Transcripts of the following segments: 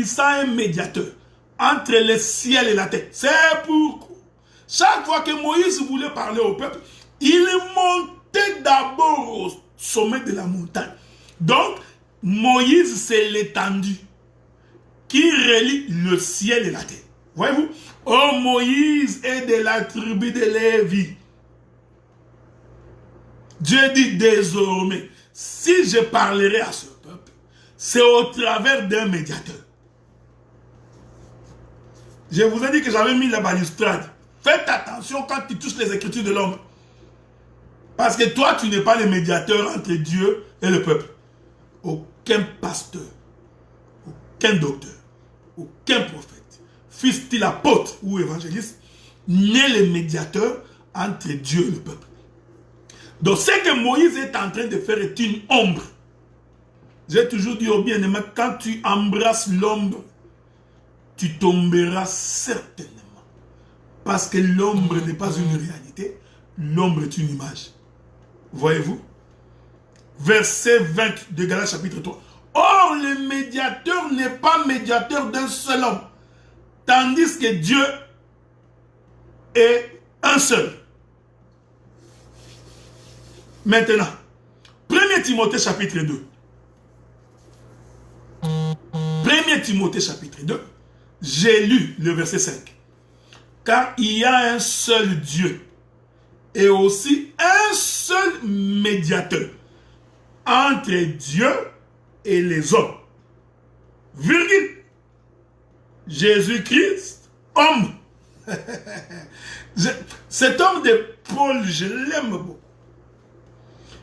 établissant un médiateur entre le ciel et la terre. C'est pourquoi, chaque fois que Moïse voulait parler au peuple, il montait d'abord au sommet de la montagne. Donc, Moïse, c'est l'étendue qui relie le ciel et la terre. Voyez-vous? Oh, Moïse est de la tribu de Lévi. Dieu dit désormais, si je parlerai à ce peuple, c'est au travers d'un médiateur. Je vous ai dit que j'avais mis la balustrade. Faites attention quand tu touches les écritures de l'homme. Parce que toi, tu n'es pas le médiateur entre Dieu et le peuple. Aucun pasteur, aucun docteur, aucun prophète, fût-il apôtre ou évangéliste, n'est le médiateur entre Dieu et le peuple. Donc, ce que Moïse est en train de faire est une ombre. J'ai toujours dit au bien-aimé, quand tu embrasses l'ombre, tu tomberas certainement. Parce que l'ombre n'est pas une réalité, l'ombre est une image. Voyez-vous? Verset 20 de Galates chapitre 3. Or, le médiateur n'est pas médiateur d'un seul homme, tandis que Dieu est un seul. Maintenant, 1 Timothée chapitre 2. 1 Timothée chapitre 2, j'ai lu le verset 5. Car il y a un seul Dieu et aussi un seul médiateur entre Dieu et les hommes. Virgule. Jésus-Christ, homme. Cet homme de Paul, je l'aime beaucoup.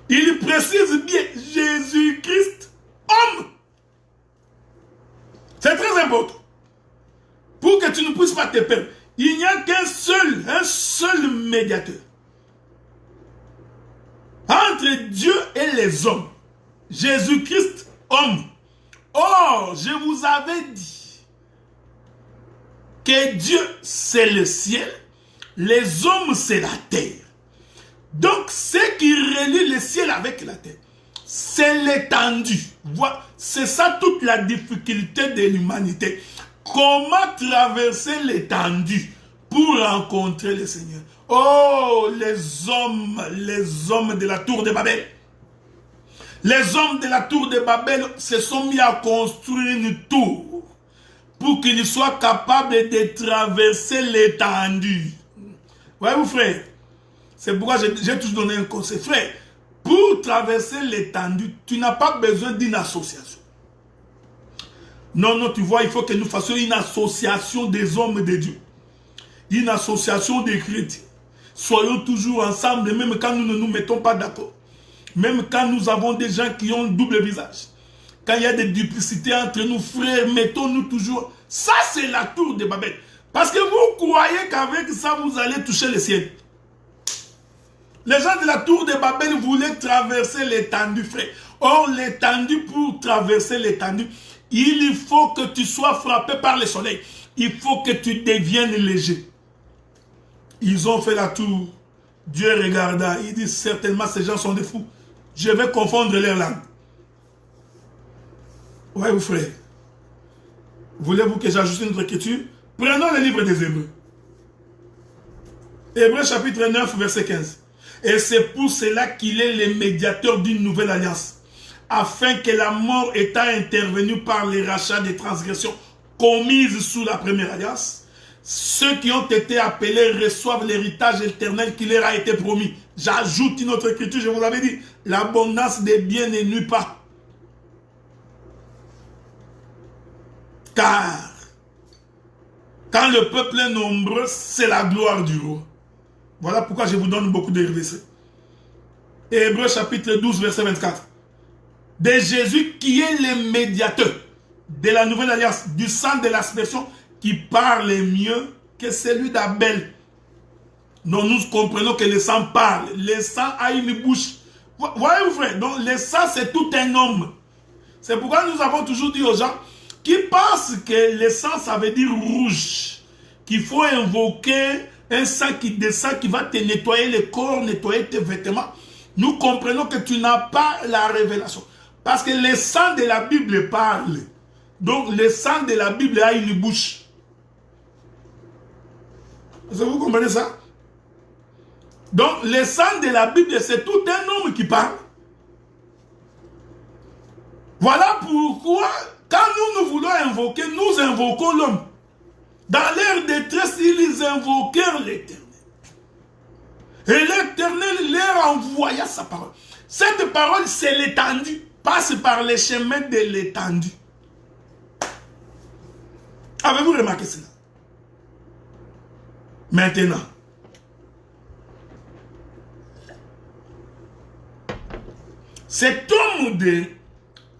Il précise bien Jésus-Christ, homme. C'est très important. Pour que tu ne puisses pas te perdre. Il n'y a qu'un seul, un seul médiateur entre Dieu et les hommes. Jésus-Christ, homme. Or, je vous avais dit que Dieu, c'est le ciel, les hommes, c'est la terre. Donc, ce qui relie le ciel avec la terre, c'est l'étendue. C'est ça toute la difficulté de l'humanité. Comment traverser l'étendue pour rencontrer le Seigneur? Oh, les hommes de la tour de Babel. Les hommes de la tour de Babel se sont mis à construire une tour pour qu'ils soient capables de traverser l'étendue. Voyez-vous, frère? C'est pourquoi j'ai toujours donné un conseil. Frère, pour traverser l'étendue, tu n'as pas besoin d'une association. Non, non, tu vois, il faut que nous fassions une association des hommes de Dieu. Une association des chrétiens. Soyons toujours ensemble, même quand nous ne nous mettons pas d'accord. Même quand nous avons des gens qui ont un double visage. Quand il y a des duplicités entre nous, frères, mettons-nous toujours. Ça, c'est la tour de Babel. Parce que vous croyez qu'avec ça, vous allez toucher le ciel. Les gens de la tour de Babel voulaient traverser l'étendue, frère. Or, l'étendue, pour traverser l'étendue, il faut que tu sois frappé par le soleil. Il faut que tu deviennes léger. Ils ont fait la tour. Dieu regarda. Il dit certainement ces gens sont des fous. Je vais confondre leur langue. Ouais, vous frère. Voulez-vous que j'ajoute une autre écriture? Prenons le livre des Hébreux. Hébreux chapitre 9, verset 15. Et c'est pour cela qu'il est le médiateur d'une nouvelle alliance, afin que la mort étant intervenue par les rachats des transgressions commises sous la première alliance, ceux qui ont été appelés reçoivent l'héritage éternel qui leur a été promis. J'ajoute une autre écriture, je vous avais dit, l'abondance des biens ne nuit pas. Car, quand le peuple est nombreux, c'est la gloire du roi. Voilà pourquoi je vous donne beaucoup de versets. Hébreux chapitre 12, verset 24. De Jésus qui est le médiateur de la nouvelle alliance, du sang de l'aspersion qui parle mieux que celui d'Abel. Donc nous comprenons que le sang parle. Le sang a une bouche. Voyez-vous, frère, donc le sang c'est tout un homme. C'est pourquoi nous avons toujours dit aux gens qui pensent que le sang ça veut dire rouge. Qu'il faut invoquer un sang qui descend, qui va te nettoyer le corps, nettoyer tes vêtements. Nous comprenons que tu n'as pas la révélation. Parce que le sang de la Bible parle. Donc le sang de la Bible a une bouche. Est-ce que vous comprenez ça? Donc le sang de la Bible, c'est tout un homme qui parle. Voilà pourquoi, quand nous voulons invoquer, nous invoquons l'homme. Dans leur détresse, ils invoquèrent l'Éternel. Et l'Éternel leur envoya sa parole. Cette parole, c'est l'étendue, passe par les chemins de l'étendue. Avez-vous remarqué cela? Maintenant, cet homme de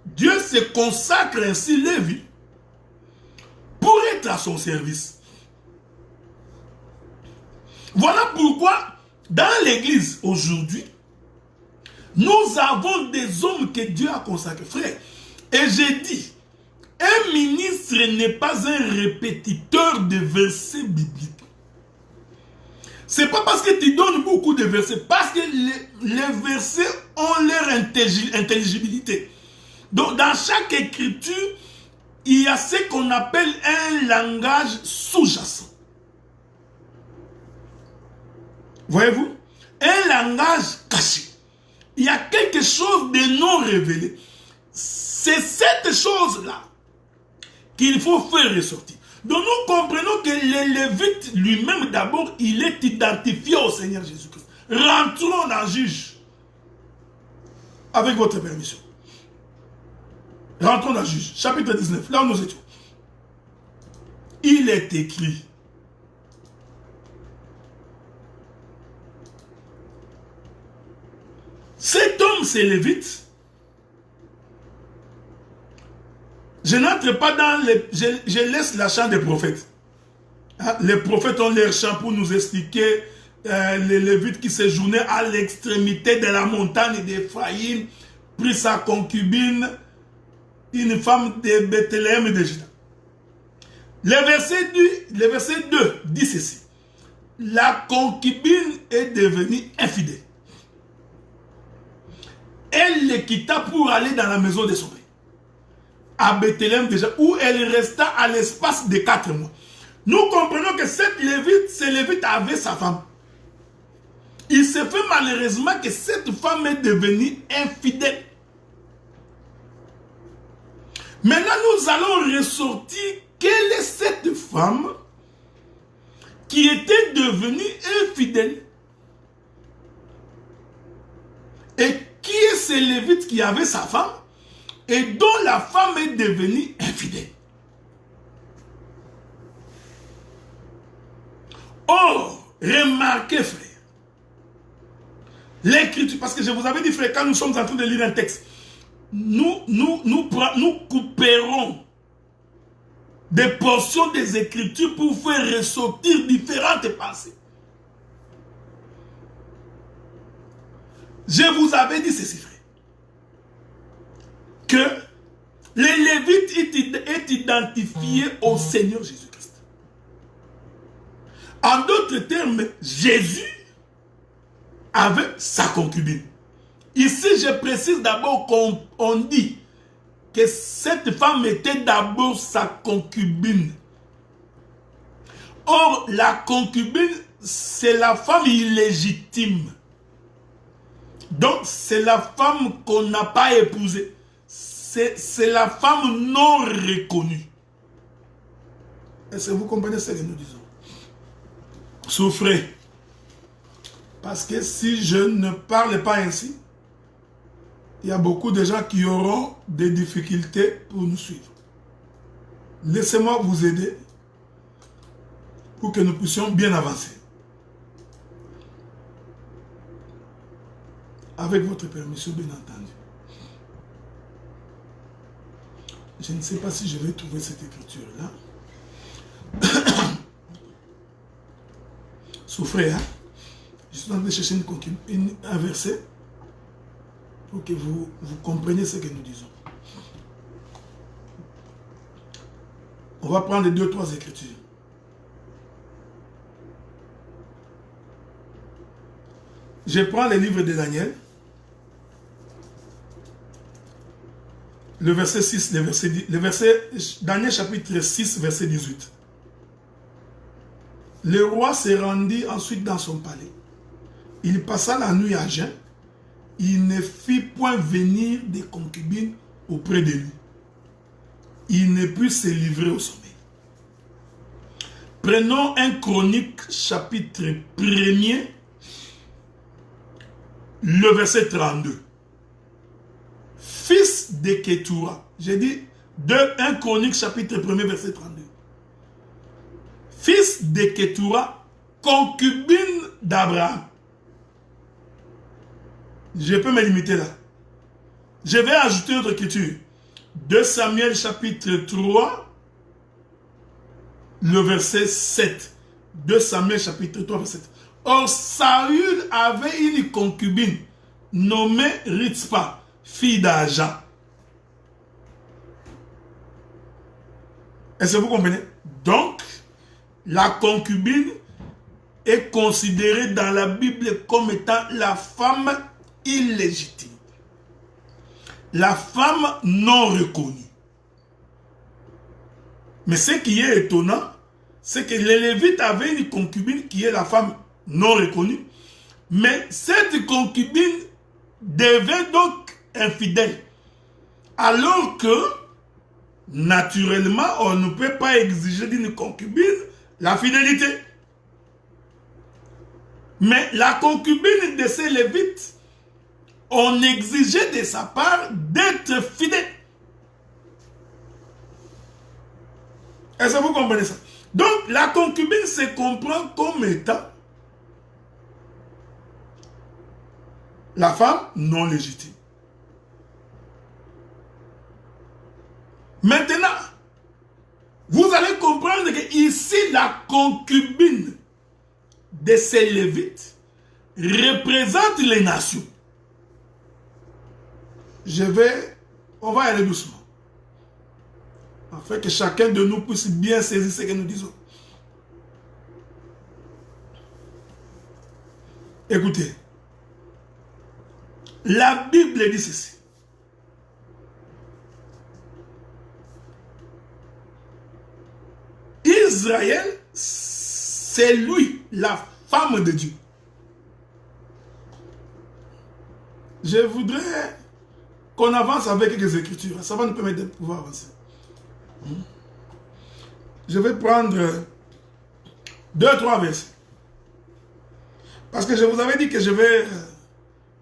Dieu se consacre ainsi les vies pour être à son service. Voilà pourquoi, dans l'église aujourd'hui, nous avons des hommes que Dieu a consacrés. Frère, et j'ai dit, un ministre n'est pas un répétiteur de versets bibliques. Ce n'est pas parce que tu donnes beaucoup de versets, parce que les versets ont leur intelligibilité. Donc, dans chaque écriture, il y a ce qu'on appelle un langage sous-jacent. Voyez-vous? Un langage caché. Il y a quelque chose de non révélé. C'est cette chose-là qu'il faut faire ressortir. Donc nous comprenons que le Lévite lui-même, d'abord, il est identifié au Seigneur Jésus-Christ. Rentrons dans Juge. Avec votre permission. Rentrons dans Juge, chapitre 19, là où nous étions. Il est écrit. Cet homme, c'est Lévite. Je n'entre pas dans les... Je laisse la chant des prophètes. Hein? Les prophètes ont leur chant pour nous expliquer les Lévites qui séjournaient à l'extrémité de la montagne d'Éphraïm, prit sa concubine, une femme de Bethléem et de Juda. Le verset 2 dit ceci. La concubine est devenue infidèle. Elle le quitta pour aller dans la maison de son père. À Bethléem déjà, où elle resta à l'espace de 4 mois. Nous comprenons que ce Lévite avait sa femme. Il se fait malheureusement que cette femme est devenue infidèle. Maintenant, nous allons ressortir quelle est cette femme qui était devenue infidèle. Et qui est ce Lévite qui avait sa femme et dont la femme est devenue infidèle. Or, remarquez frère, l'écriture, parce que je vous avais dit frère, quand nous sommes en train de lire un texte, nous couperons des portions des Écritures pour faire ressortir différentes pensées. Je vous avais dit ceci, frère, que le Lévite est identifié au Seigneur Jésus-Christ. En d'autres termes, Jésus avait sa concubine. Ici, je précise d'abord qu'on dit que cette femme était d'abord sa concubine. Or, la concubine, c'est la femme illégitime. Donc, c'est la femme qu'on n'a pas épousée. C'est la femme non reconnue. Est-ce que vous comprenez ce que nous disons? Souffrez. Parce que si je ne parle pas ainsi, il y a beaucoup de gens qui auront des difficultés pour nous suivre. Laissez-moi vous aider pour que nous puissions bien avancer. Avec votre permission, bien entendu. Je ne sais pas si je vais trouver cette écriture-là. Souffrez, hein? Je suis en train de chercher un verset pour que vous compreniez ce que nous disons. On va prendre 2 ou 3 écritures. Je prends le livre de Daniel. le verset 6, le verset, Daniel chapitre 6, verset 18. Le roi se rendit ensuite dans son palais. Il passa la nuit à jeun. Il ne fit point venir des concubines auprès de lui. Il ne put se livrer au sommeil. Prenons un Chronique chapitre 1er, le verset 32. Fils de Ketura. J'ai dit 1 Chronique chapitre 1er, verset 32. Fils de Ketura, concubine d'Abraham. Je peux me limiter là. Je vais ajouter notre écriture. 2 Samuel chapitre 3, le verset 7. 2 Samuel chapitre 3, verset 7. Or, Saül avait une concubine nommée Ritzpa, fille d'Aja. Est-ce que vous comprenez? Donc, la concubine est considérée dans la Bible comme étant la femme illégitime. La femme non reconnue. Mais ce qui est étonnant, c'est que les Lévites avaient une concubine qui est la femme non reconnue. Mais cette concubine devait donc infidèle. Alors que, naturellement, on ne peut pas exiger d'une concubine la fidélité. Mais la concubine de ces Lévites, on exigeait de sa part d'être fidèle. Est-ce que vous comprenez ça? Donc, la concubine se comprend comme étant la femme non légitime. Maintenant, vous allez comprendre que ici, la concubine de ces Lévites représente les nations. On va aller doucement. Afin que chacun de nous puisse bien saisir ce que nous disons. Écoutez. La Bible dit ceci. Israël, c'est lui, la femme de Dieu. Je voudrais qu'on avance avec quelques écritures. Ça va nous permettre de pouvoir avancer. Je vais prendre 2-3 versets. Parce que je vous avais dit que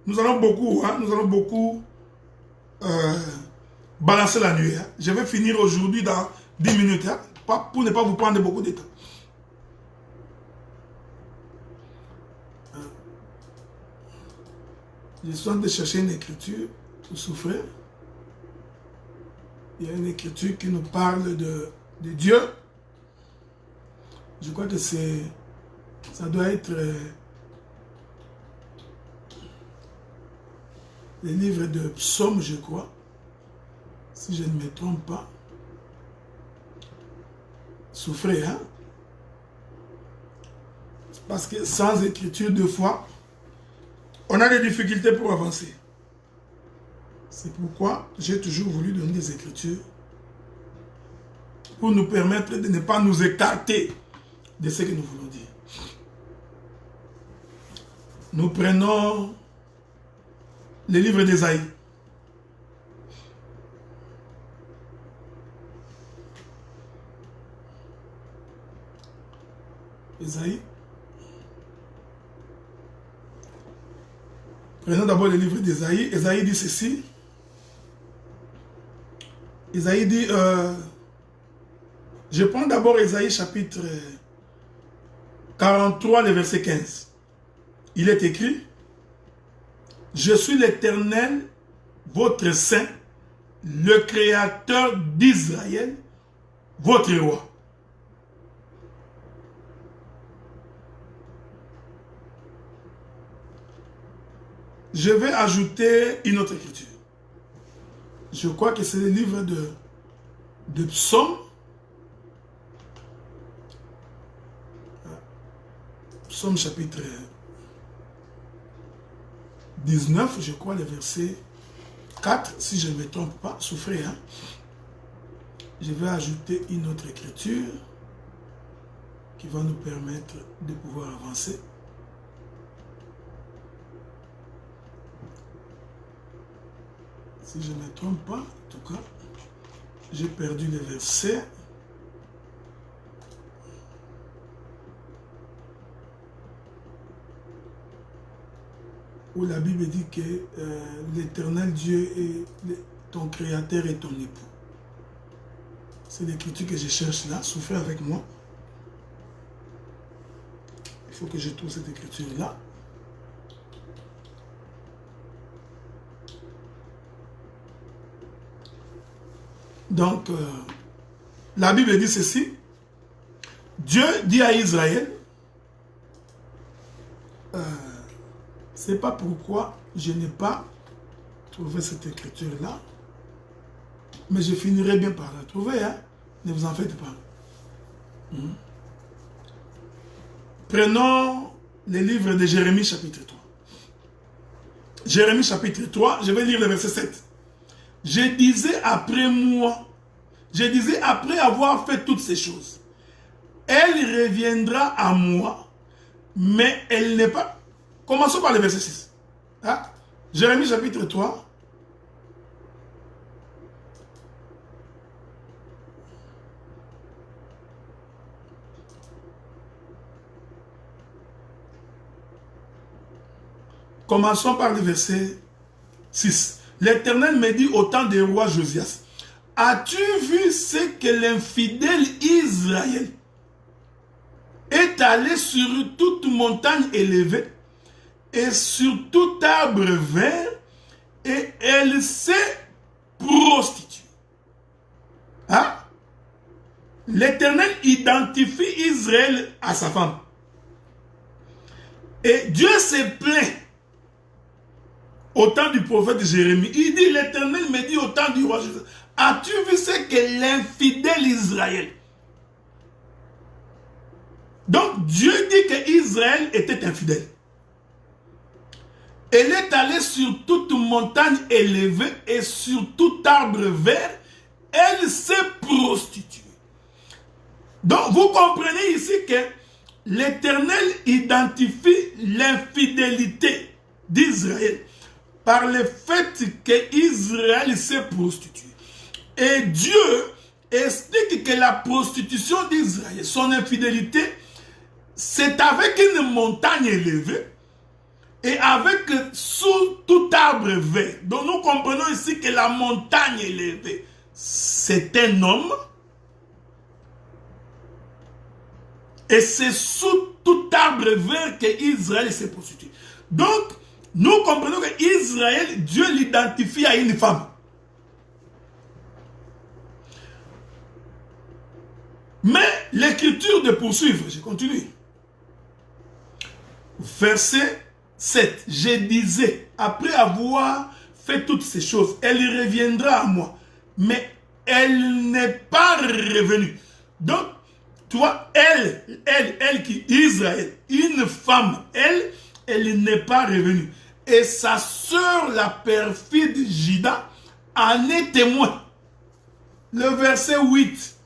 nous allons beaucoup balancer la nuit. Hein. Je vais finir aujourd'hui dans 10 minutes. Hein, pour ne pas vous prendre beaucoup de temps. Je suis en train de chercher une écriture pour souffrir. Il y a une écriture qui nous parle de Dieu. Je crois que ça doit être les livres de Psaumes, je crois. Si je ne me trompe pas. Souffrez, hein? Parce que sans écriture, deux fois, on a des difficultés pour avancer. C'est pourquoi j'ai toujours voulu donner des écritures pour nous permettre de ne pas nous écarter de ce que nous voulons dire. Nous prenons le livre d'Ésaïe. Ésaïe. Prenons d'abord le livre d'Ésaïe. Ésaïe dit ceci. Ésaïe dit, je prends d'abord Ésaïe chapitre 43, le verset 15. Il est écrit, je suis l'Éternel, votre Saint, le Créateur d'Israël, votre roi. Je vais ajouter une autre écriture. Je crois que c'est le livre de Psaume. Psaume chapitre 19, je crois, le verset 4, si je ne me trompe pas, souffrez. Hein? Je vais ajouter une autre écriture qui va nous permettre de pouvoir avancer. Si je ne me trompe pas, en tout cas, j'ai perdu le verset. Où la Bible dit que l'Éternel Dieu est ton créateur et ton époux. C'est l'écriture que je cherche là. Souffrez avec moi. Il faut que je trouve cette écriture là. Donc, la Bible dit ceci. Dieu dit à Israël, c'est pas pourquoi je n'ai pas trouvé cette écriture-là, mais je finirai bien par la trouver, hein? Ne vous en faites pas. Prenons le livre de Jérémie chapitre 3. Jérémie chapitre 3, je vais lire le verset 7. Je disais après avoir fait toutes ces choses, elle reviendra à moi, mais elle n'est pas... Commençons par le verset 6. Hein? Jérémie chapitre 3. Commençons par le verset 6. L'Éternel me dit au temps du roi Josias, as-tu vu ce que l'infidèle Israël est allé sur toute montagne élevée et sur tout arbre vert, et elle s'est prostituée. Hein? L'Éternel identifie Israël à sa femme. Et Dieu s'est plaint au temps du prophète Jérémie. Il dit, l'Éternel me dit au temps du roi Josias, as-tu vu ce que l'infidèle Israël? Donc Dieu dit que Israël était infidèle. Elle est allée sur toute montagne élevée et sur tout arbre vert. Elle s'est prostituée. Donc vous comprenez ici que l'Éternel identifie l'infidélité d'Israël par le fait qu'Israël s'est prostitué. Et Dieu explique que la prostitution d'Israël, son infidélité, c'est avec une montagne élevée et avec sous tout arbre vert. Donc nous comprenons ici que la montagne élevée, c'est un homme. Et c'est sous tout arbre vert que Israël s'est prostitué. Donc, nous comprenons que Israël, Dieu l'identifie à une femme. Mais l'écriture de poursuivre, je continue. Verset 7. Je disais, après avoir fait toutes ces choses, elle reviendra à moi. Mais elle n'est pas revenue. Donc, tu vois, elle qui Israël, une femme, elle n'est pas revenue. Et sa sœur, la perfide Juda, en est témoin. Le verset 8.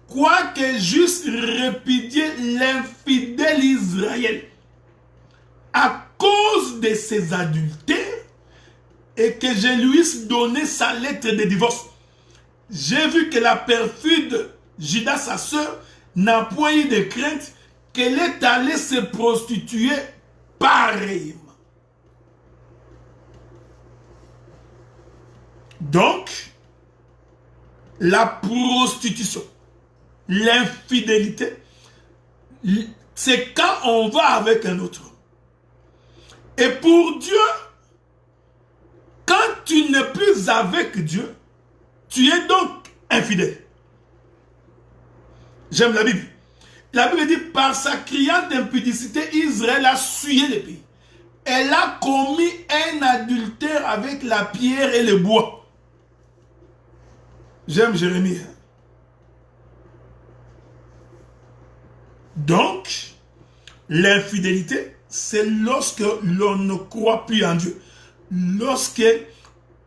Quoique j'eusse répudié l'infidèle Israël à cause de ses adultères et que je lui eusse donné sa lettre de divorce, j'ai vu que la perfide Juda, sa sœur, n'a point eu de crainte, qu'elle est allée se prostituer pareillement. Donc, la prostitution, l'infidélité, c'est quand on va avec un autre. Et pour Dieu, quand tu n'es plus avec Dieu, tu es donc infidèle. J'aime la Bible. La Bible dit, par sa criante impudicité, Israël a souillé le pays. Elle a commis un adultère avec la pierre et le bois. J'aime Jérémie. Donc, l'infidélité, c'est lorsque l'on ne croit plus en Dieu. Lorsque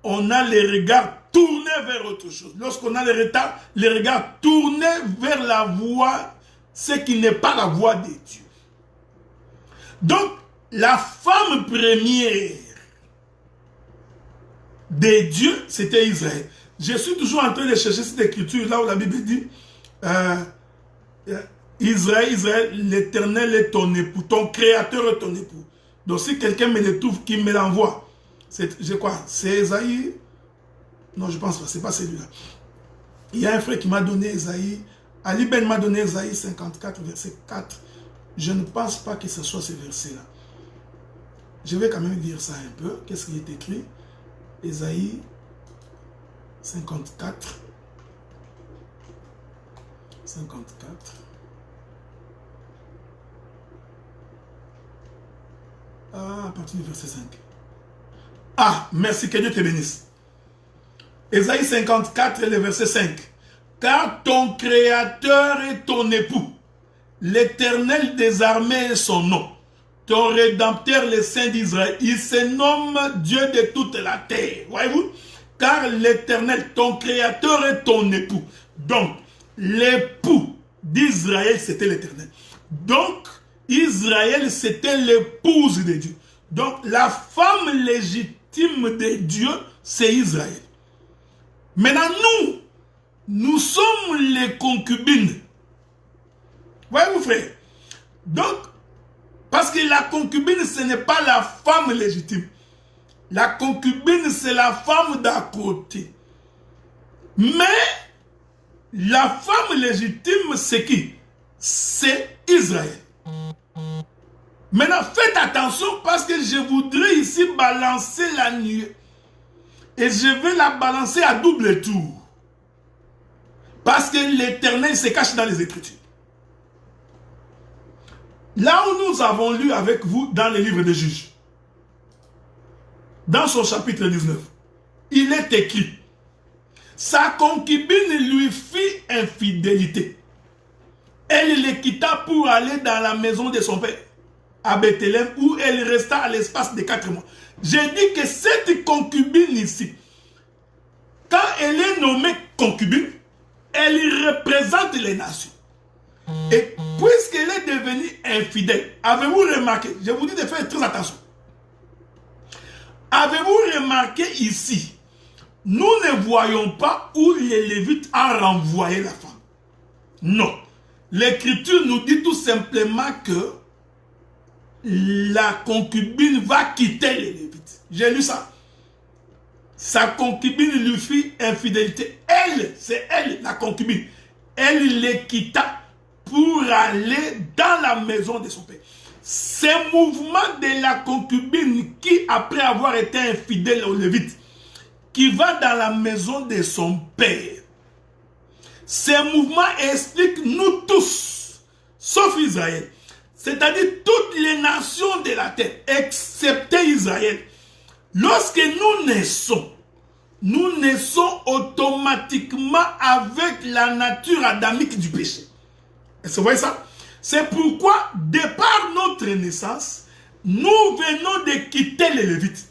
on a les regards tournés vers autre chose. Lorsqu'on a les regards tournés vers la voie, ce qui n'est pas la voie de Dieu. Donc, la femme première de Dieu, c'était Israël. Je suis toujours en train de chercher cette écriture, là où la Bible dit Israël, l'Éternel est ton époux, ton créateur est ton époux. Donc si quelqu'un me le trouve, qui me l'envoie, je crois, c'est Esaïe. Non, je pense pas, c'est pas celui-là. Il y a un frère qui m'a donné Esaïe. Ali Ben m'a donné Esaïe 54, verset 4. Je ne pense pas que ce soit ce verset-là. Je vais quand même lire ça un peu. Qu'est-ce qui est écrit? Esaïe 54. 54. Ah, à partir du verset 5. Ah, merci, que Dieu te bénisse. Esaïe 54, le verset 5. Car ton créateur est ton époux. L'Éternel des armées est son nom. Ton rédempteur, le Saint d'Israël. Il se nomme Dieu de toute la terre. Voyez-vous? Car l'Éternel, ton créateur est ton époux. Donc, l'époux d'Israël, c'était l'Éternel. Donc, Israël, c'était l'épouse de Dieu. Donc, la femme légitime de Dieu, c'est Israël. Maintenant, nous sommes les concubines. Voyez-vous, frère? Donc, parce que la concubine, ce n'est pas la femme légitime. La concubine, c'est la femme d'à côté. Mais, la femme légitime, c'est qui? C'est Israël. Maintenant, faites attention parce que je voudrais ici balancer la nuée. Et je vais la balancer à double tour. Parce que l'Éternel se cache dans les Écritures. Là où nous avons lu avec vous dans le livre des Juges, dans son chapitre 19, il est écrit, sa concubine lui fit infidélité. Elle le quitta pour aller dans la maison de son père, à Bethléem, où elle resta à l'espace de 4 mois. J'ai dit que cette concubine ici, quand elle est nommée concubine, elle représente les nations. Et puisqu'elle est devenue infidèle, avez-vous remarqué, je vous dis de faire très attention, avez-vous remarqué ici, nous ne voyons pas où les Lévites ont renvoyé la femme. Non. L'Écriture nous dit tout simplement que la concubine va quitter les Lévites. J'ai lu ça. Sa concubine lui fit infidélité. Elle, c'est elle, la concubine. Elle les quitta pour aller dans la maison de son père. Ce mouvement de la concubine qui, après avoir été infidèle aux Lévites, qui va dans la maison de son père, ce mouvement explique nous tous, sauf Israël, c'est-à-dire toutes les nations de la terre, excepté Israël. Lorsque nous naissons automatiquement avec la nature adamique du péché. Est-ce que vous voyez ça? C'est pourquoi, de par notre naissance, nous venons de quitter les Lévites.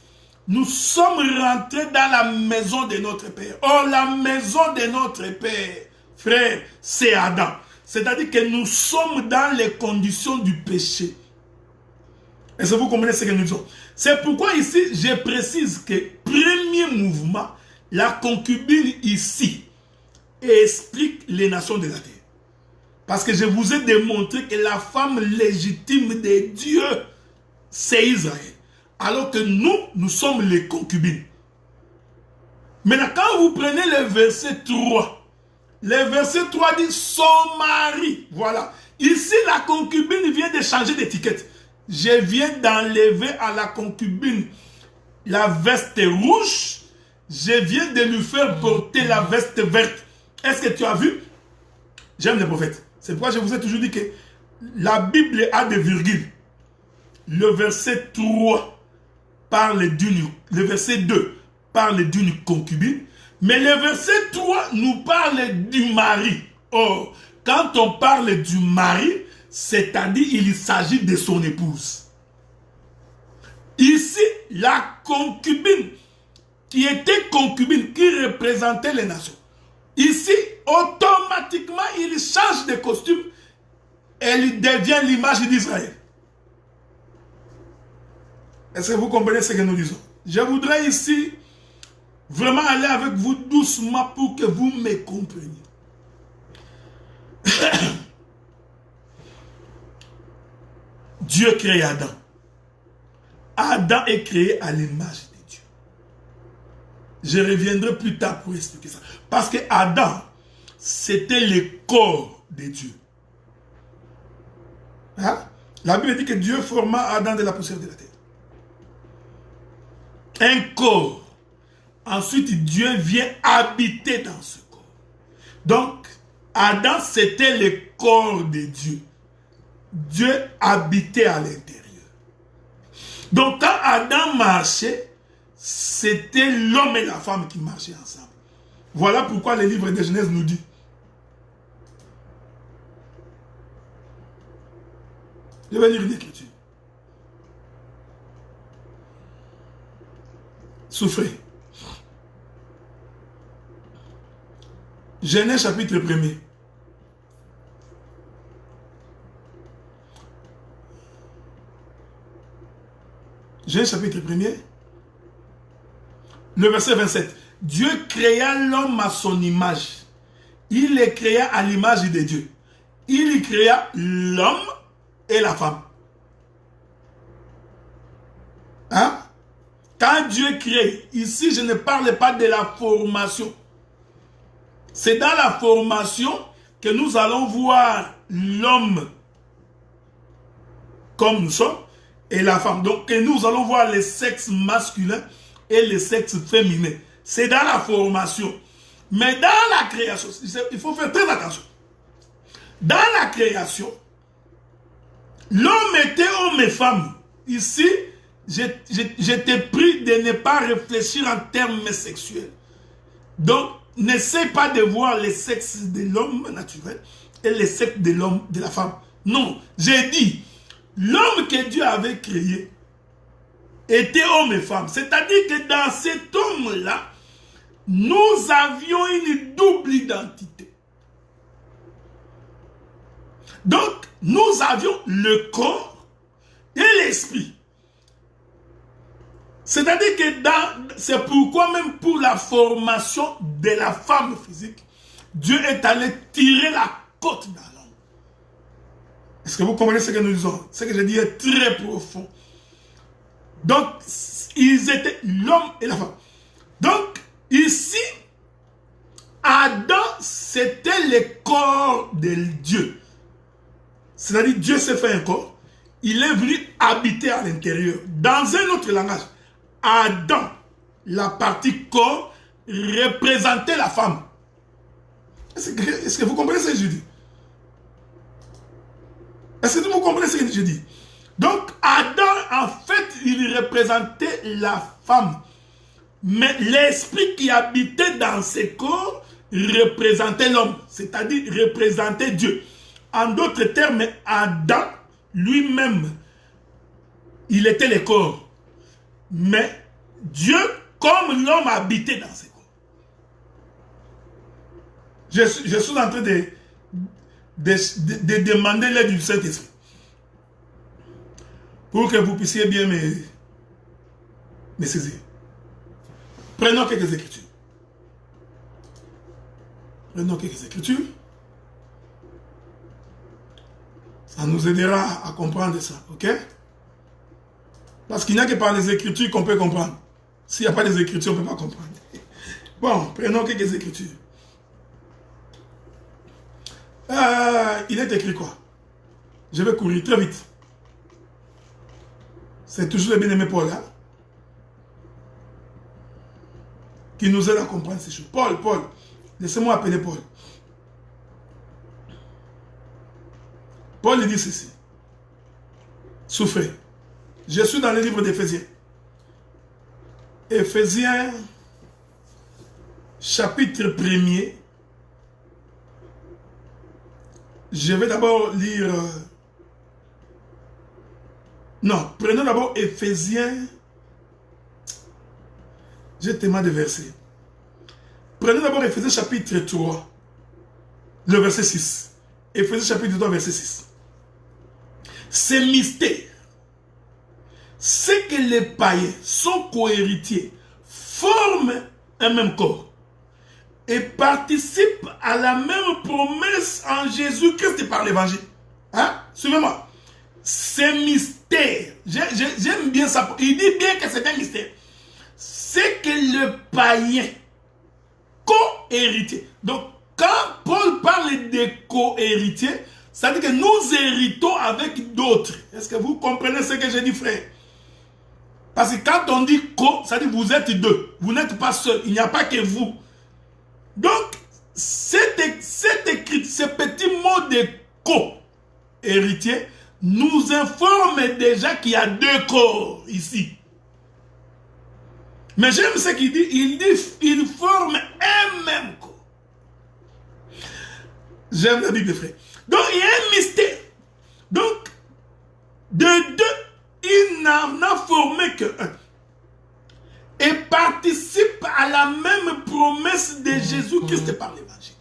Nous sommes rentrés dans la maison de notre Père. Or, la maison de notre Père, frère, c'est Adam. C'est-à-dire que nous sommes dans les conditions du péché. Est-ce que vous comprenez ce que nous disons? C'est pourquoi ici, je précise que premier mouvement, la concubine ici explique les nations de la terre. Parce que je vous ai démontré que la femme légitime de Dieu, c'est Israël. Alors que nous sommes les concubines. Maintenant, quand vous prenez le verset 3, le verset 3 dit son mari. Voilà. Ici, la concubine vient de changer d'étiquette. Je viens d'enlever à la concubine la veste rouge. Je viens de lui faire porter la veste verte. Est-ce que tu as vu? J'aime les prophètes. C'est pourquoi je vous ai toujours dit que la Bible a des virgules. Le verset 3 parle d'une... Le verset 2 parle d'une concubine. Mais le verset 3 nous parle du mari. Or, quand on parle du mari, c'est-à-dire il s'agit de son épouse. Ici, la concubine, qui était concubine, qui représentait les nations. Ici, automatiquement, il change de costume et il devient l'image d'Israël. Est-ce que vous comprenez ce que nous disons? Je voudrais ici vraiment aller avec vous doucement pour que vous me compreniez. Dieu crée Adam. Adam est créé à l'image de Dieu. Je reviendrai plus tard pour expliquer ça. Parce que Adam, c'était le corps de Dieu. Hein? La Bible dit que Dieu forma Adam de la poussière de la terre. Un corps. Ensuite, Dieu vient habiter dans ce corps. Donc, Adam, c'était le corps de Dieu. Dieu habitait à l'intérieur. Donc, quand Adam marchait, c'était l'homme et la femme qui marchaient ensemble. Voilà pourquoi le livre de Genèse nous dit. Je vais lire l'écriture. Souffrez. Genèse chapitre 1er. Genèse chapitre 1er. Le verset 27. Dieu créa l'homme à son image. Il les créa à l'image de Dieu. Il y créa l'homme et la femme. Hein? Quand Dieu crée, ici je ne parle pas de la formation. C'est dans la formation que nous allons voir l'homme comme nous sommes et la femme. Donc que nous allons voir les sexes masculins et les sexes féminins. C'est dans la formation. Mais dans la création, il faut faire très attention. Dans la création, l'homme était homme et femme. Ici, j'étais pris de ne pas réfléchir en termes sexuels. Donc, n'essaie pas de voir les sexes de l'homme naturel et les sexes de l'homme, de la femme. Non, j'ai dit, l'homme que Dieu avait créé était homme et femme. C'est-à-dire que dans cet homme-là, nous avions une double identité. Donc, nous avions le corps et l'esprit. C'est-à-dire que c'est pourquoi même pour la formation de la femme physique, Dieu est allé tirer la côte dans l'homme. Est-ce que vous comprenez ce que nous disons? Ce que je dis est très profond. Donc, ils étaient l'homme et la femme. Donc, ici, Adam, c'était le corps de Dieu. C'est-à-dire, Dieu s'est fait un corps. Il est venu habiter à l'intérieur. Dans un autre langage, Adam, la partie corps, représentait la femme. Est-ce que vous comprenez ce que je dis? Est-ce que vous comprenez ce que je dis? Donc, Adam, en fait, il représentait la femme. Mais l'esprit qui habitait dans ses corps représentait l'homme, c'est-à-dire représentait Dieu. En d'autres termes, Adam, lui-même, il était le corps. Mais Dieu, comme l'homme, habitait dans ses corps. Je suis en train de demander l'aide du Saint-Esprit pour que vous puissiez bien me saisir. Prenons quelques écritures. Prenons quelques écritures. Ça nous aidera à comprendre ça, ok? Parce qu'il n'y a que par les écritures qu'on peut comprendre. S'il n'y a pas des écritures, on ne peut pas comprendre. Bon, prenons quelques écritures. Il est écrit quoi? Je vais courir très vite. C'est toujours le bien-aimé Paul, hein? Qui nous aide à comprendre ces choses. Paul, laissez-moi appeler Paul. Paul dit ceci. Souffrez. Je suis dans le livre d'Éphésiens. Éphésiens, chapitre 1er. Je vais d'abord lire... Non, prenons d'abord Éphésiens. J'ai tellement de versets. Prenez d'abord Éphésiens chapitre 3, le verset 6. Éphésiens chapitre 3, verset 6. Ces mystères, c'est que les païens sont cohéritiers, forment un même corps et participent à la même promesse en Jésus-Christ par l'évangile. Hein? Suivez-moi. Ces mystères, j'aime bien ça. Il dit bien que c'est un mystère. C'est que le païen, co-héritier. Donc, quand Paul parle de co-héritier, ça veut dire que nous héritons avec d'autres. Est-ce que vous comprenez ce que j'ai dit, frère? Parce que quand on dit co, ça veut dire que vous êtes deux. Vous n'êtes pas seul. Il n'y a pas que vous. Donc, ce petit mot de co-héritier nous informe déjà qu'il y a deux corps ici. Mais j'aime ce qu'il dit. Il forme un même corps. J'aime la Bible, frère. Donc, il y a un mystère. Donc, de deux, il n'en a formé qu'un. Et participe à la même promesse de Jésus-Christ par l'évangile.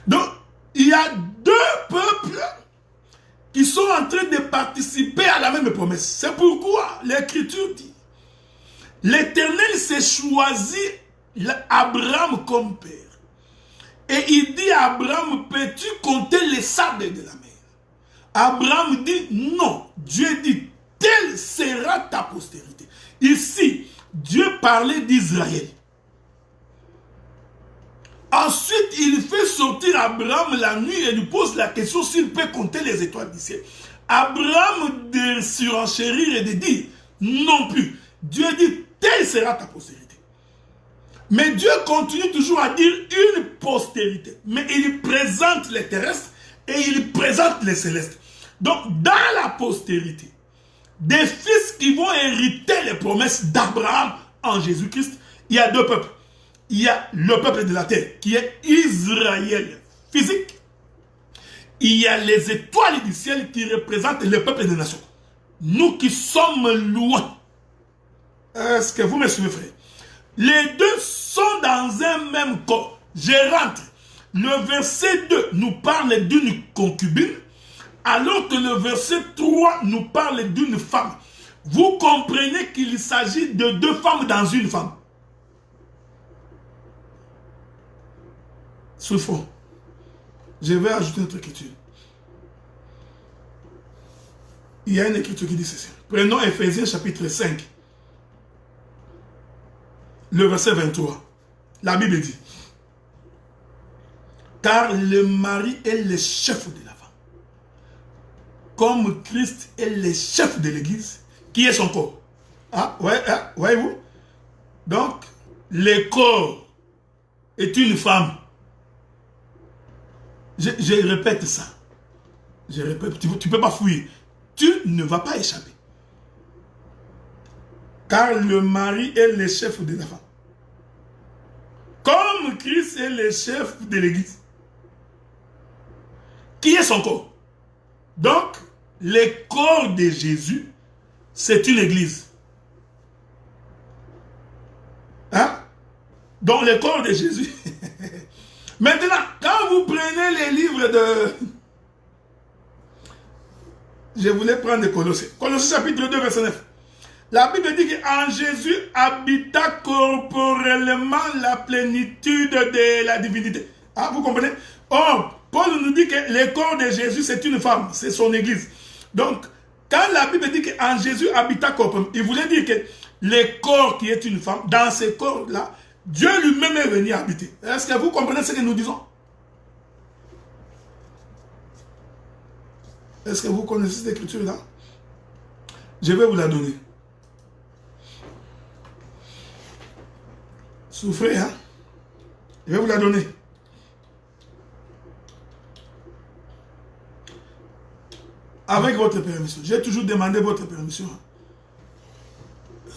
Donc, il y a deux peuples qui sont en train de participer à la même promesse. C'est pourquoi l'Écriture dit, l'Éternel s'est choisi Abraham comme père. Et il dit à Abraham, peux-tu compter les sables de la mer? Abraham dit, non. Dieu dit, telle sera ta postérité. Ici, Dieu parlait d'Israël. Ensuite, il fait sortir Abraham la nuit et lui pose la question s'il peut compter les étoiles du ciel. Abraham de surenchérir et de dire, non plus. Dieu dit, telle sera ta postérité. Mais Dieu continue toujours à dire une postérité. Mais il présente les terrestres et il présente les célestes. Donc, dans la postérité, des fils qui vont hériter les promesses d'Abraham en Jésus-Christ, il y a deux peuples. Il y a le peuple de la terre qui est Israël physique. Il y a les étoiles du ciel qui représentent le peuple des nations. Nous qui sommes loin. Est-ce que vous me suivez, frère? Les deux sont dans un même corps. Je rentre. Le verset 2 nous parle d'une concubine, alors que le verset 3 nous parle d'une femme. Vous comprenez qu'il s'agit de deux femmes dans une femme. Souffrons. Je vais ajouter notre écriture. Il y a une écriture qui dit ceci. Prenons Éphésiens chapitre 5. Le verset 23. La Bible dit, car le mari est le chef de la femme. Comme Christ est le chef de l'église, qui est son corps. Ah, ouais, voyez-vous? Donc, le corps est une femme. Je répète ça. Je répète, tu ne peux pas fouiller. Tu ne vas pas échapper. Car le mari est le chef de la femme. Comme Christ est le chef de l'église. Qui est son corps? Donc, le corps de Jésus, c'est une église. Hein? Donc, le corps de Jésus. Maintenant, quand vous prenez les livres de... Je voulais prendre Colossiens. Colossiens chapitre 2, verset 9. La Bible dit qu'en Jésus habita corporellement la plénitude de la divinité. Ah, vous comprenez? Or, Paul nous dit que le corps de Jésus, c'est une femme, c'est son église. Donc, quand la Bible dit qu'en Jésus habita corporellement, il voulait dire que le corps qui est une femme, dans ce corps-là, Dieu lui-même est venu habiter. Est-ce que vous comprenez ce que nous disons? Est-ce que vous connaissez cette écriture-là? Je vais vous la donner. Souffrez, hein? Je vais vous la donner. Avec votre permission. J'ai toujours demandé votre permission. Je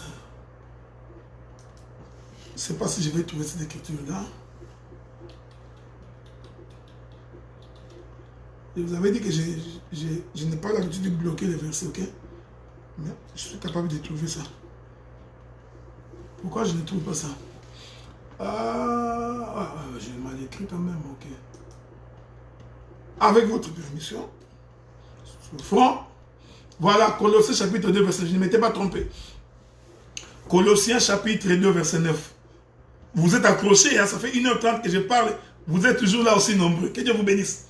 ne sais pas si je vais trouver cette écriture-là. Je vous avais dit que je n'ai pas l'habitude de bloquer les versets, ok? Mais je suis capable de trouver ça. Pourquoi je ne trouve pas ça? J'ai mal écrit quand même, ok. Avec votre permission. Front. Voilà, Colossiens chapitre 2, verset 9. Je ne m'étais pas trompé. Colossiens chapitre 2, verset 9. Vous êtes accrochés, hein, ça fait 1h30 que je parle. Vous êtes toujours là aussi nombreux. Que Dieu vous bénisse.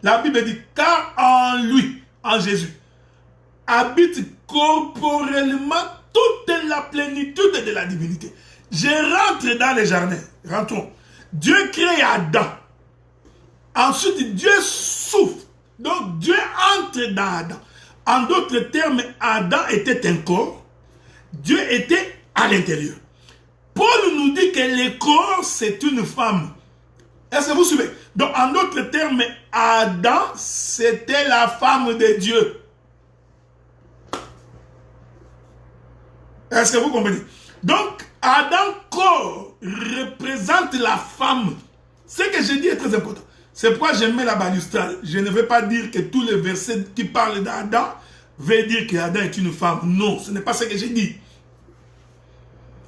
La Bible dit, car en lui, en Jésus, habite corporellement toute la plénitude de la divinité. Je rentre dans les jardins. Rentrons. Dieu crée Adam. Ensuite, Dieu souffle. Donc, Dieu entre dans Adam. En d'autres termes, Adam était un corps. Dieu était à l'intérieur. Paul nous dit que le corps, c'est une femme. Est-ce que vous suivez? Donc, en d'autres termes, Adam, c'était la femme de Dieu. Est-ce que vous comprenez? Donc, Adam, corps, représente la femme. Ce que je dis est très important. C'est pourquoi je mets la balustrade. Je ne veux pas dire que tous les versets qui parlent d'Adam veulent dire qu'Adam est une femme. Non, ce n'est pas ce que j'ai dit.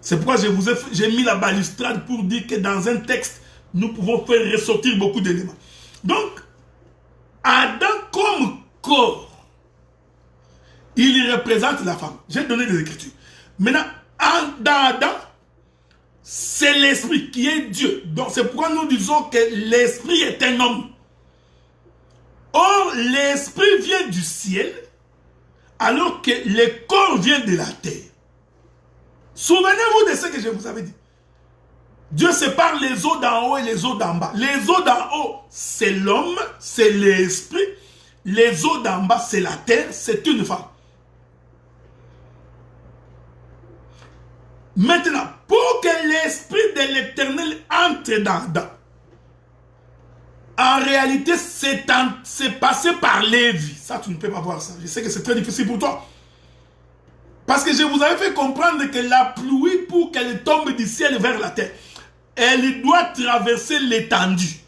C'est pourquoi j'ai mis la balustrade pour dire que dans un texte, nous pouvons faire ressortir beaucoup d'éléments. Donc, Adam comme corps, il représente la femme. J'ai donné des écritures. Maintenant, dans Adam, c'est l'esprit qui est Dieu. Donc, c'est pourquoi nous disons que l'esprit est un homme. Or, l'esprit vient du ciel, alors que le corps vient de la terre. Souvenez-vous de ce que je vous avais dit. Dieu sépare les eaux d'en haut et les eaux d'en bas. Les eaux d'en haut, c'est l'homme, c'est l'esprit. Les eaux d'en bas, c'est la terre, c'est une femme. Maintenant, pour que l'esprit de l'Éternel entre dans Adam, en réalité, c'est passé par Lévi. Ça, tu ne peux pas voir ça. Je sais que c'est très difficile pour toi. Parce que je vous avais fait comprendre que la pluie, pour qu'elle tombe du ciel vers la terre, elle doit traverser l'étendue.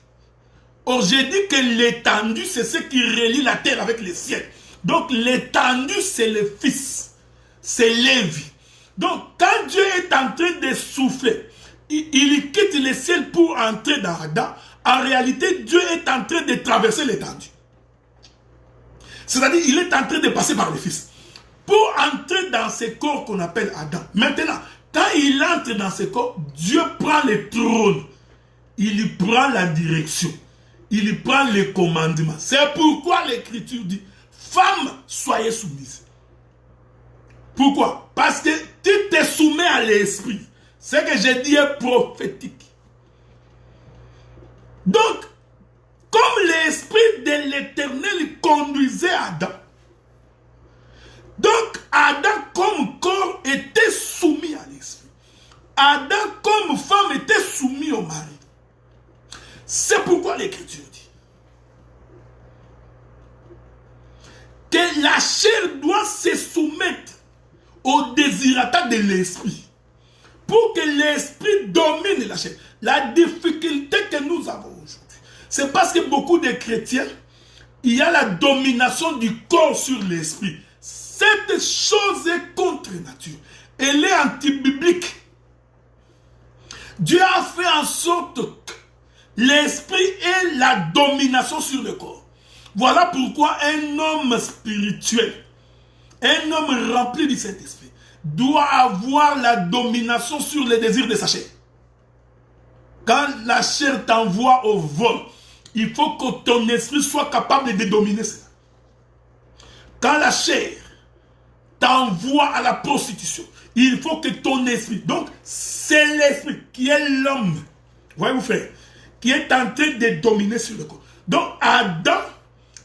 Or, j'ai dit que l'étendue, c'est ce qui relie la terre avec le ciel. Donc, l'étendue, c'est le Fils. C'est Lévi. Donc, quand Dieu est en train de souffler, il quitte le ciel pour entrer dans Adam. En réalité, Dieu est en train de traverser l'étendue. C'est-à-dire, il est en train de passer par le Fils. Pour entrer dans ce corps qu'on appelle Adam. Maintenant, quand il entre dans ce corps, Dieu prend le trône. Il prend la direction. Il prend le commandement. C'est pourquoi l'Écriture dit, femmes, soyez soumises. Pourquoi? Parce que tu te soumets à l'esprit. Ce que je dis est prophétique. Donc, comme l'esprit de l'Éternel conduisait Adam, donc Adam comme corps était soumis à l'esprit. Adam comme femme était soumis au mari. C'est pourquoi l'Écriture dit que la chair doit se soumettre au désirata de l'esprit pour que l'esprit domine la chair. La difficulté que nous avons aujourd'hui, c'est parce que beaucoup de chrétiens, il y a la domination du corps sur l'esprit. Cette chose est contre nature. Elle est anti-biblique. Dieu a fait en sorte que l'esprit ait la domination sur le corps. Voilà pourquoi un homme spirituel, un homme rempli du Saint-Esprit, doit avoir la domination sur les désirs de sa chair. Quand la chair t'envoie au vol, il faut que ton esprit soit capable de dominer cela. Quand la chair t'envoie à la prostitution, il faut que ton esprit, donc c'est l'esprit qui est l'homme, voyez-vous frère, qui est en train de dominer sur le corps. Donc Adam,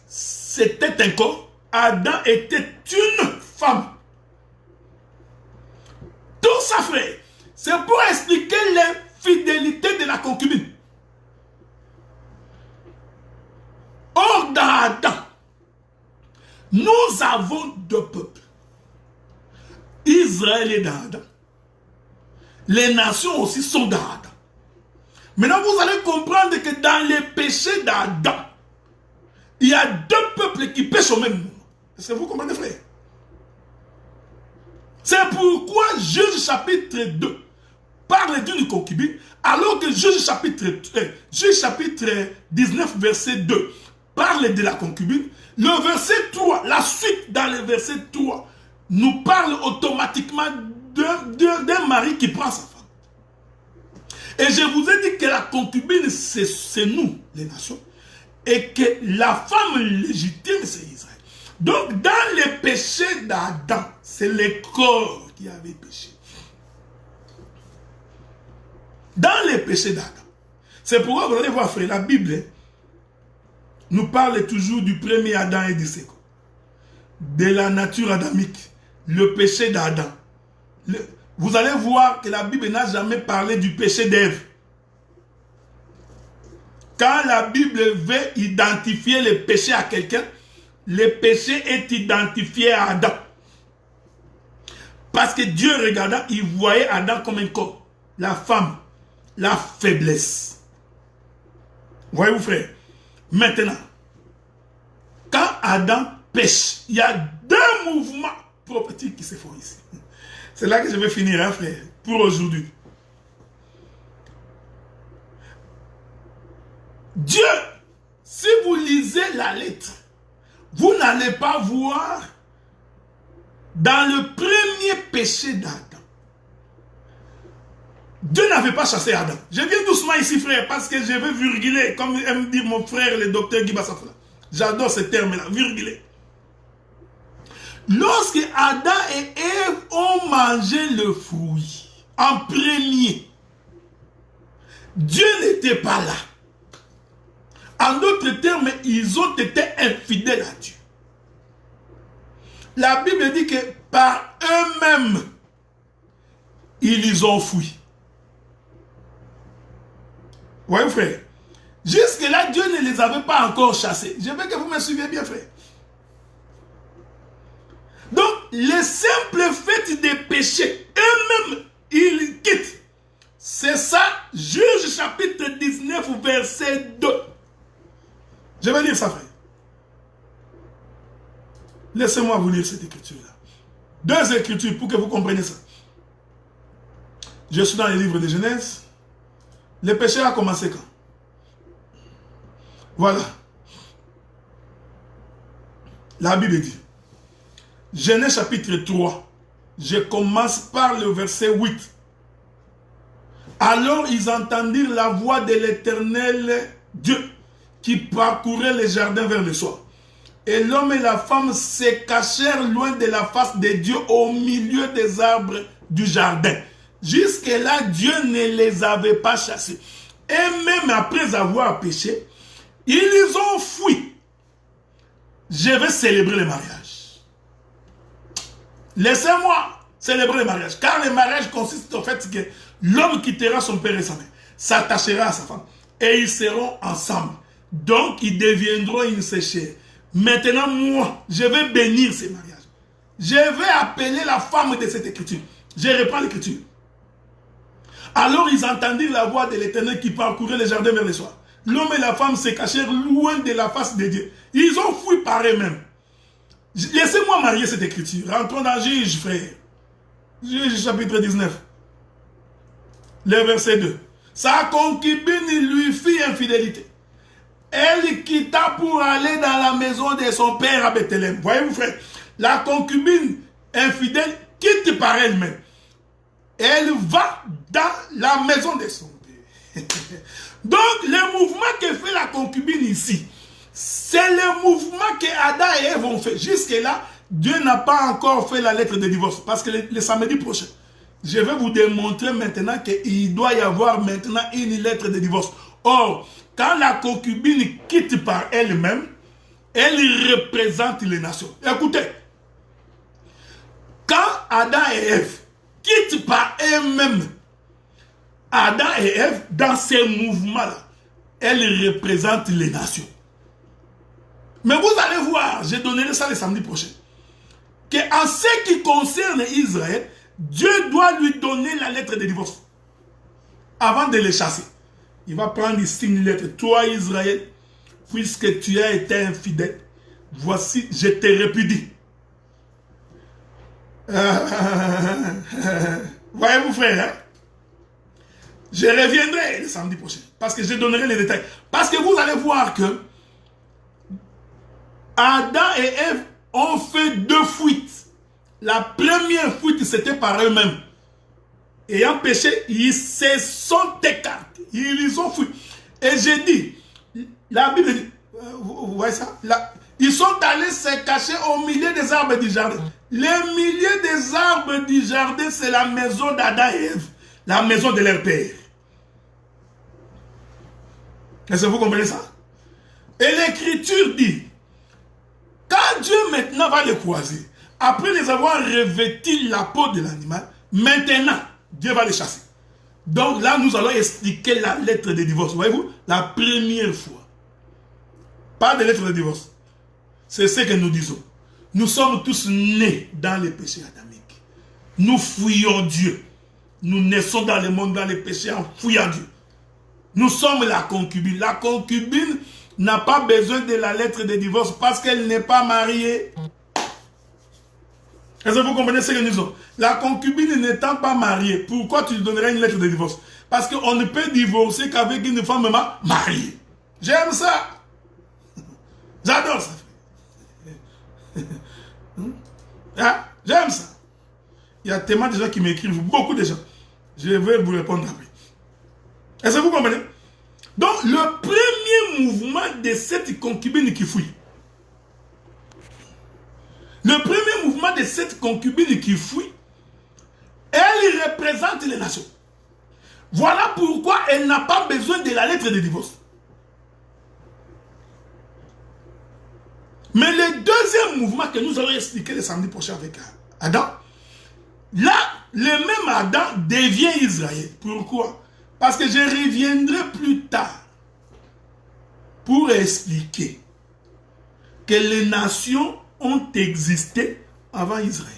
c'était un corps, Adam était une femme. Tout ça frère, c'est pour expliquer l'infidélité de la concubine. Or dans Adam, nous avons deux peuples. Israël est dans Adam. Les nations aussi sont dans Adam. Maintenant, vous allez comprendre que dans les péchés d'Adam, il y a deux peuples qui pêchent au même moment. Est-ce que vous comprenez, frère? C'est pourquoi Juge chapitre 2 parle d'une concubine, alors que Juge chapitre 19, verset 2, parle de la concubine. Le verset 3, la suite dans le verset 3, nous parle automatiquement d'un mari qui prend sa femme. Et je vous ai dit que la concubine, c'est nous, les nations, et que la femme légitime, c'est Israël. Donc, dans les péchés d'Adam, c'est le corps qui avait péché. Dans les péchés d'Adam. C'est pourquoi vous allez voir, frère, la Bible nous parle toujours du premier Adam et du second. De la nature adamique, le péché d'Adam. Vous allez voir que la Bible n'a jamais parlé du péché d'Ève. Quand la Bible veut identifier le péché à quelqu'un, le péché est identifié à Adam. Parce que Dieu regardant, il voyait Adam comme un corps. La femme, la faiblesse. Voyez-vous, frère? Maintenant, quand Adam pêche, il y a deux mouvements prophétiques qui se font ici. C'est là que je vais finir, hein, frère, pour aujourd'hui. Dieu, si vous lisez la lettre, vous n'allez pas voir dans le premier péché d'Adam. Dieu n'avait pas chassé Adam. Je viens doucement ici, frère, parce que je vais virguler, comme aime dire mon frère, le docteur Guy Bassafla. J'adore ce terme-là, virguler. Lorsque Adam et Ève ont mangé le fruit, en premier, Dieu n'était pas là. En d'autres termes, ils ont été infidèles à Dieu. La Bible dit que par eux-mêmes, ils ont fui. Oui, frère. Jusque-là, Dieu ne les avait pas encore chassés. Je veux que vous me suiviez bien, frère. Donc, le simple fait des péchés, eux-mêmes, ils quittent. C'est ça, Juge chapitre 19, verset 2. Je vais lire ça, frère. Laissez-moi vous lire cette écriture-là. Deux écritures pour que vous compreniez ça. Je suis dans les livres de Genèse. Le péché a commencé quand? Voilà. La Bible dit. Genèse chapitre 3. Je commence par le verset 8. Alors ils entendirent la voix de l'Éternel Dieu qui parcourait les jardins vers le soir. Et l'homme et la femme se cachèrent loin de la face de Dieu au milieu des arbres du jardin. Jusque-là, Dieu ne les avait pas chassés. Et même après avoir péché, ils ont fui. Je vais célébrer le mariage. Laissez-moi célébrer le mariage. Car le mariage consiste au fait que l'homme quittera son père et sa mère, s'attachera à sa femme, et ils seront ensemble. Donc, ils deviendront une séchère. Maintenant, moi, je vais bénir ce mariage. Je vais appeler la femme de cette écriture. Je reprends l'écriture. Alors, ils entendirent la voix de l'Éternel qui parcourait les jardins vers le soir. L'homme et la femme se cachèrent loin de la face de Dieu. Ils ont fui par eux-mêmes. Laissez-moi marier cette écriture. Rentrons dans Juge, frère. Juge chapitre 19. Le verset 2. Sa concubine lui fit infidélité. Elle quitta pour aller dans la maison de son père à Bethléem. Voyez-vous, frère, la concubine infidèle quitte par elle-même. Elle va dans la maison de son père. Donc, le mouvement que fait la concubine ici, c'est le mouvement que Adam et Ève ont fait. Jusque-là, Dieu n'a pas encore fait la lettre de divorce. Parce que le samedi prochain, je vais vous démontrer maintenant qu'il doit y avoir maintenant une lettre de divorce. Or, quand la concubine quitte par elle-même, elle représente les nations. Écoutez, quand Adam et Ève quittent par eux-mêmes, Adam et Ève, dans ces mouvements-là, elles représentent les nations. Mais vous allez voir, je donnerai ça le samedi prochain, qu'en ce qui concerne Israël, Dieu doit lui donner la lettre de divorce avant de les chasser. Il va prendre ici une lettre. Toi, Israël, puisque tu as été infidèle, voici, je te répudie. Voyez-vous, frère, hein? Je reviendrai le samedi prochain. Parce que je donnerai les détails. Parce que vous allez voir que Adam et Ève ont fait 2 fuites. La première fuite, c'était par eux-mêmes. Ayant péché, ils se sont écartés. Ils ont fui. Et j'ai dit, la Bible dit, vous voyez ça? Ils sont allés se cacher au milieu des arbres du jardin. Le milieu des arbres du jardin, c'est la maison d'Adam et Ève. La maison de leur père. Est-ce que vous comprenez ça? Et l'Écriture dit, quand Dieu maintenant va les croiser, après les avoir revêtis la peau de l'animal, maintenant, Dieu va les chasser. Donc là, nous allons expliquer la lettre de divorce. Voyez-vous, la première fois. Pas de lettre de divorce. C'est ce que nous disons. Nous sommes tous nés dans les péchés adamiques. Nous fuyons Dieu. Nous naissons dans le monde, dans les péchés, en fuyant Dieu. Nous sommes la concubine. La concubine n'a pas besoin de la lettre de divorce parce qu'elle n'est pas mariée. Est-ce que vous comprenez ce que nous disons? La concubine n'étant pas mariée, pourquoi tu lui donnerais une lettre de divorce? Parce qu'on ne peut divorcer qu'avec une femme mariée. J'aime ça. J'adore ça. Hein? J'aime ça. Il y a tellement de gens qui m'écrivent, beaucoup de gens. Je vais vous répondre après. Est-ce que vous comprenez? Donc, le premier mouvement de cette concubine qui fuit, le premier mouvement de cette concubine qui fuit, elle représente les nations. Voilà pourquoi elle n'a pas besoin de la lettre de divorce. Mais le deuxième mouvement que nous allons expliquer le samedi prochain avec Adam, là, le même Adam devient Israël. Pourquoi? Parce que je reviendrai plus tard pour expliquer que les nations ont existé avant Israël.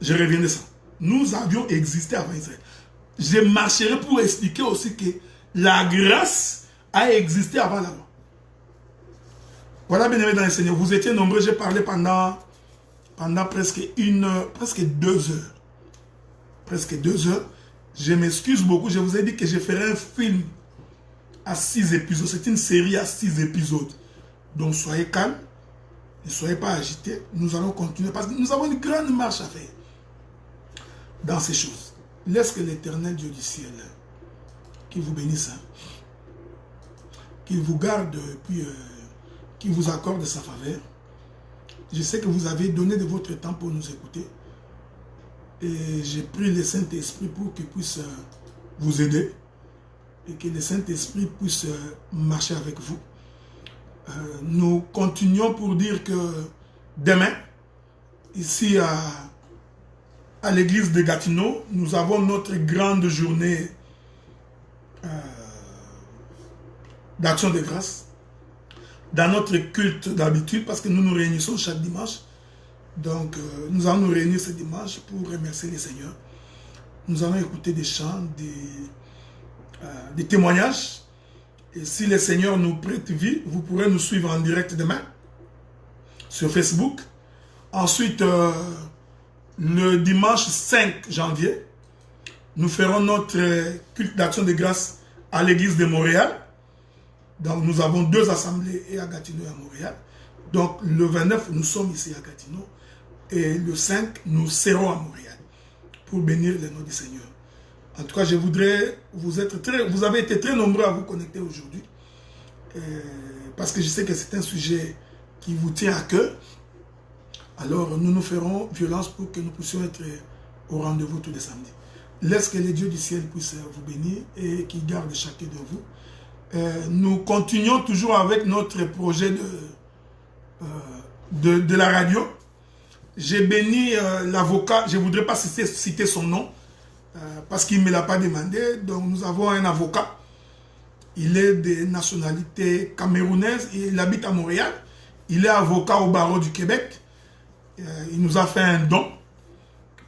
Je reviens de ça. Nous avions existé avant Israël. Je marcherai pour expliquer aussi que la grâce a existé avant la loi. Voilà, bien aimé dans le Seigneur. Vous étiez nombreux, j'ai parlé pendant presque 2 heures. Presque 2 heures. Je m'excuse beaucoup. Je vous ai dit que je ferai un film à 6 épisodes. C'est une série à 6 épisodes. Donc soyez calmes. Ne soyez pas agités. Nous allons continuer parce que nous avons une grande marche à faire dans ces choses. Laisse que l'Éternel Dieu du ciel qui vous bénisse, qu'il vous garde, puis qu'il vous accorde sa faveur. Je sais que vous avez donné de votre temps pour nous écouter. Et j'ai pris le Saint-Esprit pour qu'il puisse vous aider. Et que le Saint-Esprit puisse marcher avec vous. Nous continuons pour dire que demain, ici à l'église de Gatineau, nous avons notre grande journée d'action de grâce. Dans notre culte d'habitude, parce que nous nous réunissons chaque dimanche. Donc, nous allons nous réunir ce dimanche pour remercier le Seigneur. Nous allons écouter des chants, des témoignages. Et si le Seigneur nous prête vie, vous pourrez nous suivre en direct demain sur Facebook. Ensuite, le dimanche 5 janvier, nous ferons notre culte d'action de grâce à l'église de Montréal. Donc, nous avons 2 assemblées, et à Gatineau et à Montréal. Donc, le 29, nous sommes ici à Gatineau. Et le 5, nous serons à Montréal pour bénir le nom du Seigneur. En tout cas, je voudrais, vous avez été très nombreux à vous connecter aujourd'hui. Parce que je sais que c'est un sujet qui vous tient à cœur. Alors, nous nous ferons violence pour que nous puissions être au rendez-vous tous les samedis. Laisse que les dieux du ciel puissent vous bénir et qu'ils gardent chacun de vous. Nous continuons toujours avec notre projet de la radio. J'ai béni l'avocat, je ne voudrais pas citer son nom, parce qu'il ne me l'a pas demandé. Donc nous avons un avocat, il est de nationalité camerounaise, il habite à Montréal, il est avocat au barreau du Québec. Il nous a fait un don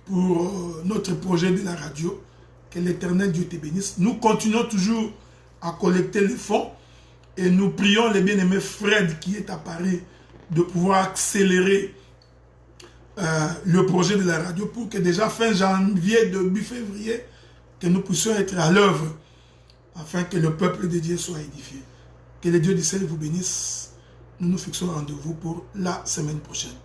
pour notre projet de la radio. Que l'Éternel Dieu te bénisse. Nous continuons toujours à collecter les fonds et nous prions les bien-aimés Fred qui est à Paris de pouvoir accélérer le projet de la radio pour que déjà fin janvier, début février, que nous puissions être à l'œuvre afin que le peuple de Dieu soit édifié. Que le Dieu du ciel vous bénisse. Nous nous fixons rendez-vous pour la semaine prochaine.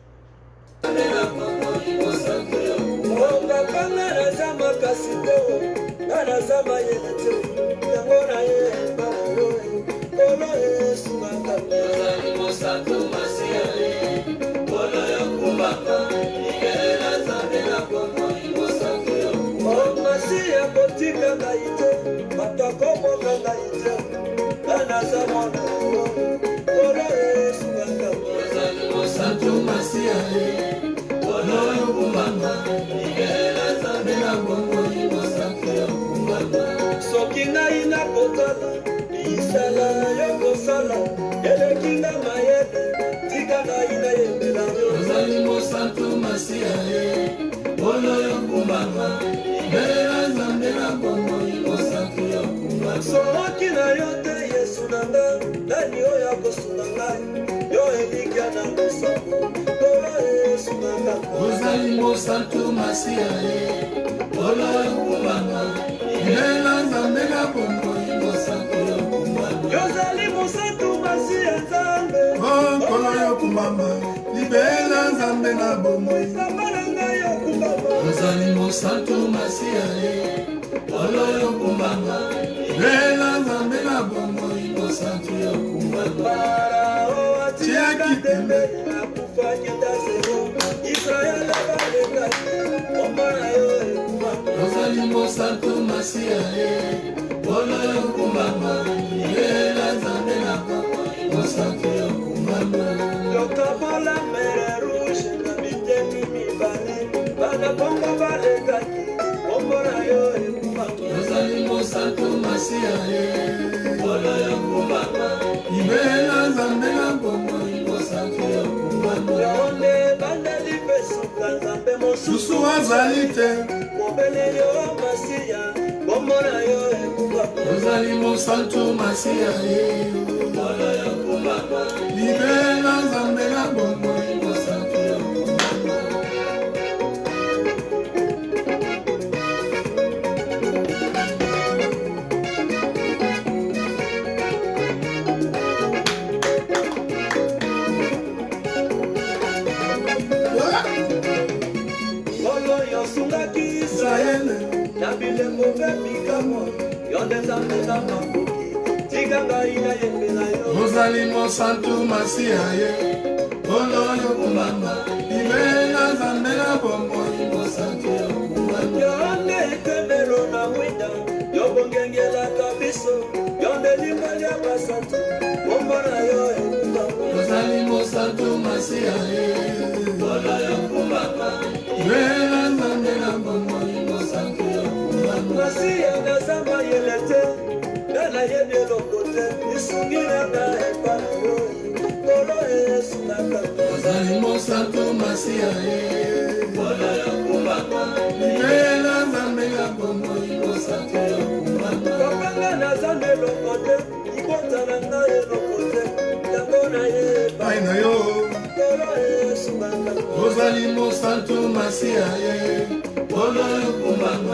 Sokina ina kotala, isala yoko sala, elekinga mayele, tigana ina yembela. Ozalimo santo masiae, olo yokumama, ibera zambela bongo imo santo yokumama. Sokina yote yesu nanga, nani oya kosunanga, yo elikia na kosango, olo yesu nanga. Ozalimo santo masiae, olo yokumama, ibera zambela bongo imo santo yokumama. Yozalimo santo masiae, Kolo yokumama, libela nzambe na bomoi. Ozalimo santo masiae, olo yokumama, libela nzambe na bomoi, mo santo yokumama. Tiaki tembe, akufanya dasero, Israel abaleka, omana yo yokumama. Ozalimo santo masiae, olo yokumama, libela nzambe na bomoi, mo santo yokumama. Yokabola mere rouge, na biteni mibale, bana bongo balekaki, omona yo yokumama. Ozalimo santo masiae, olo yokumama, libela nzambe na bomoi, mo santo yokumama. Yaone bandeli pesuka nzambe mosusu azali te, mobele yo masia, omona yo yokumama. Ozalimo santo masiae, olo yokumama, libela nzambe na bomoi. mo santo yokumama. Olo yosungaki Israel, na bilembo bebikamo, yonde nzambe na makoki, tiganga ina yembela yo. Ozalimo santo masiae, olo yokumama, libela nzambe na bomoi. Mo santo yokumama. Yonde ekemero na mwinda, yobongengela kabiso, yonde limbali ya basantu, omona yo yokumama. Ozalimo santo masiae, Olo yokumama, libela nzambe na bomoi. mo santo yokumama. Masiya na zamba yelete, nana yede lokote, isungina na epana yo, kolo yesu na kaka. Ozalimo santo masiae, Olo yokumama, libela nzambe na bomoi. mo santo yokumama. Kapanga na zambe lokote, ikota na ngaye lokote, yango na ye ba. Ai na yo, Kolo yesu na kaka. Ozalimo santo masiae, olo yokumama.